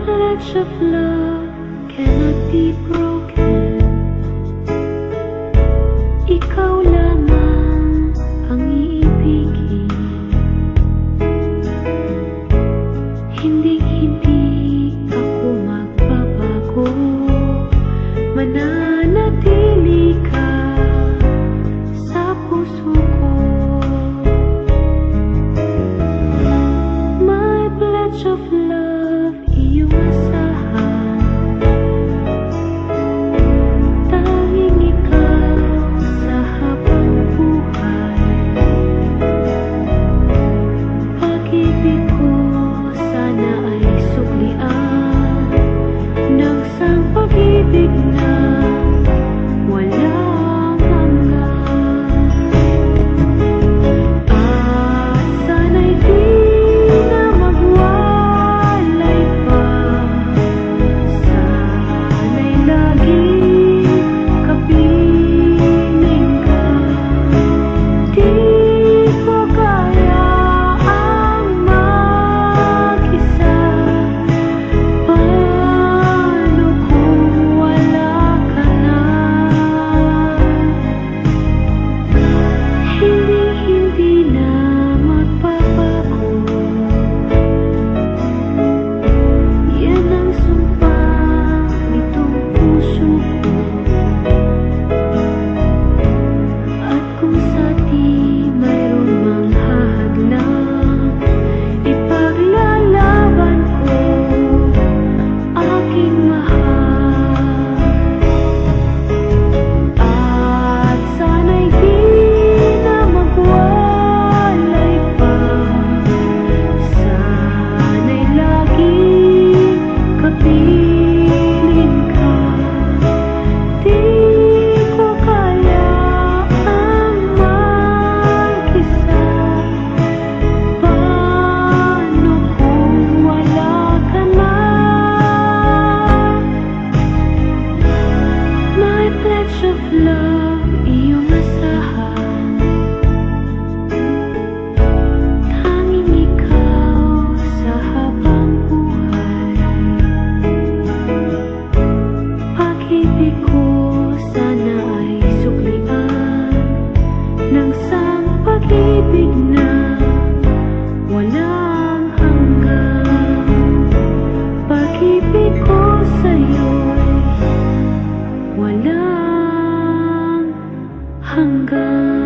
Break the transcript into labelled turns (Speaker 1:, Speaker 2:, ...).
Speaker 1: pledge of love cannot be broken. Ikaw lamang ang iibigin. Hindi ako magbabago. Mananatili ka sa puso ko. My pledge of love, iyong asahan. Tanging ikaw sa habang buhay. Pag-ibig ko sana ay suklian ng isang pag-ibig na walang hanggan. At sana'y di na magwalay pa. Sana'y laging kapiling ka. Di ko kaya ang mag-isa. Paano kung wala ka na? Hindi na magbabago. Yan ang sumpa nitong puso ko. At kung sa di mayroon mang hahadlang, ipaglalaban ko aking mahal. At sana'y di na magwalay pa. Sana'y laging kapiling ka. Di ko kaya ang mag-isa. Paano kung wala ka na? My pledge of love, iyong asahan. Tanging ikaw sa habang buhay. Pag-ibig ko sana ay suklian ng isang pag-ibig na walang hanggan. Pag-ibig ko sa'yo'y walang hanggan.